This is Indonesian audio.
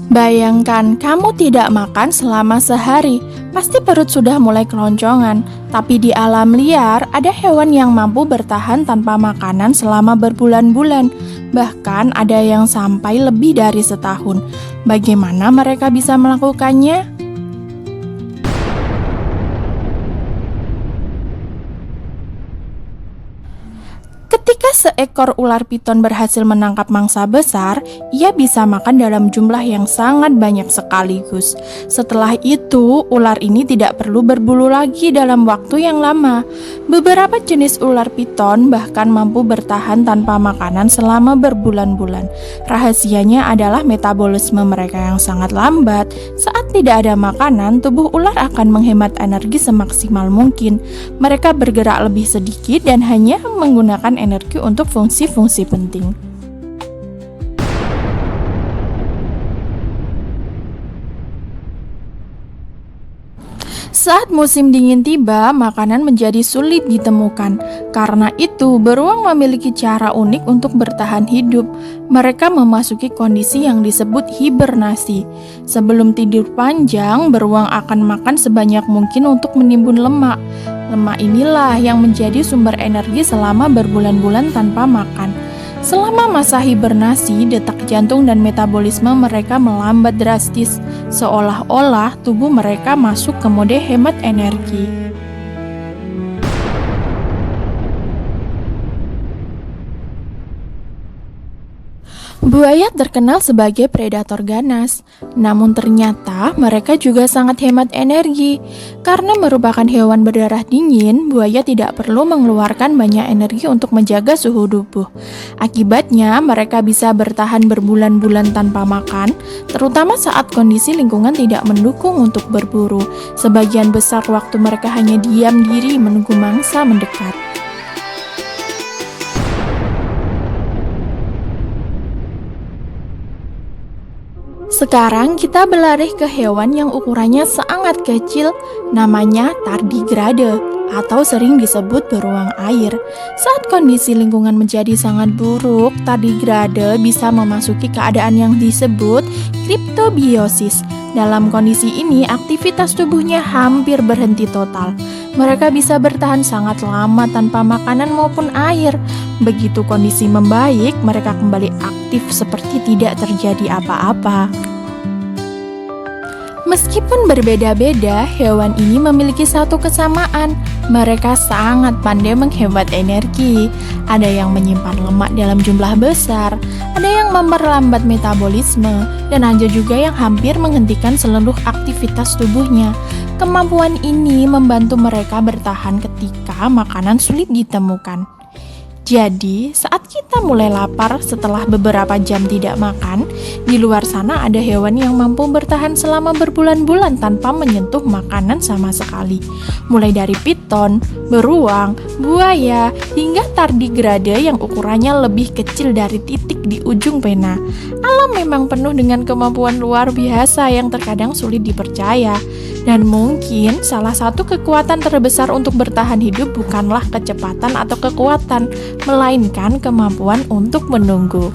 Bayangkan kamu tidak makan selama sehari, pasti perut sudah mulai keloncongan. Tapi di alam liar, ada hewan yang mampu bertahan tanpa makanan selama berbulan-bulan. Bahkan ada yang sampai lebih dari setahun. Bagaimana mereka bisa melakukannya? Ketika seekor ular piton berhasil menangkap mangsa besar, ia bisa makan dalam jumlah yang sangat banyak sekaligus. Setelah itu, ular ini tidak perlu berbulu lagi dalam waktu yang lama. Beberapa jenis ular piton bahkan mampu bertahan tanpa makanan selama berbulan-bulan. Rahasianya adalah metabolisme mereka yang sangat lambat. Saat tidak ada makanan, tubuh ular akan menghemat energi semaksimal mungkin. Mereka bergerak lebih sedikit dan hanya menggunakan energi untuk fungsi-fungsi penting. Saat musim dingin tiba, makanan menjadi sulit ditemukan. Karena itu, beruang memiliki cara unik untuk bertahan hidup. Mereka memasuki kondisi yang disebut hibernasi. Sebelum tidur panjang, beruang akan makan sebanyak mungkin untuk menimbun lemak. Lemak inilah yang menjadi sumber energi selama berbulan-bulan tanpa makan. Selama masa hibernasi, detak jantung dan metabolisme mereka melambat drastis, seolah-olah tubuh mereka masuk ke mode hemat energi. Buaya terkenal sebagai predator ganas, namun ternyata mereka juga sangat hemat energi. Karena merupakan hewan berdarah dingin, buaya tidak perlu mengeluarkan banyak energi untuk menjaga suhu tubuh. Akibatnya, mereka bisa bertahan berbulan-bulan tanpa makan, terutama saat kondisi lingkungan tidak mendukung untuk berburu. Sebagian besar waktu mereka hanya diam diri menunggu mangsa mendekat. Sekarang kita beralih ke hewan yang ukurannya sangat kecil, namanya tardigrade atau sering disebut beruang air. Saat kondisi lingkungan menjadi sangat buruk, tardigrade bisa memasuki keadaan yang disebut kriptobiosis. Dalam kondisi ini, aktivitas tubuhnya hampir berhenti total. Mereka bisa bertahan sangat lama tanpa makanan maupun air. Begitu kondisi membaik, mereka kembali aktif seperti tidak terjadi apa-apa. Meskipun berbeda-beda, hewan ini memiliki satu kesamaan. Mereka sangat pandai menghemat energi. Ada yang menyimpan lemak dalam jumlah besar, ada yang memperlambat metabolisme, dan ada juga yang hampir menghentikan seluruh aktivitas tubuhnya. Kemampuan ini membantu mereka bertahan ketika makanan sulit ditemukan. Jadi, saat kita mulai lapar setelah beberapa jam tidak makan, di luar sana ada hewan yang mampu bertahan selama berbulan-bulan tanpa menyentuh makanan sama sekali. Mulai dari piton, beruang, buaya, hingga tardigrade yang ukurannya lebih kecil dari titik di ujung pena. Alam memang penuh dengan kemampuan luar biasa yang terkadang sulit dipercaya. Dan mungkin salah satu kekuatan terbesar untuk bertahan hidup bukanlah kecepatan atau kekuatan, melainkan kemampuan untuk menunggu.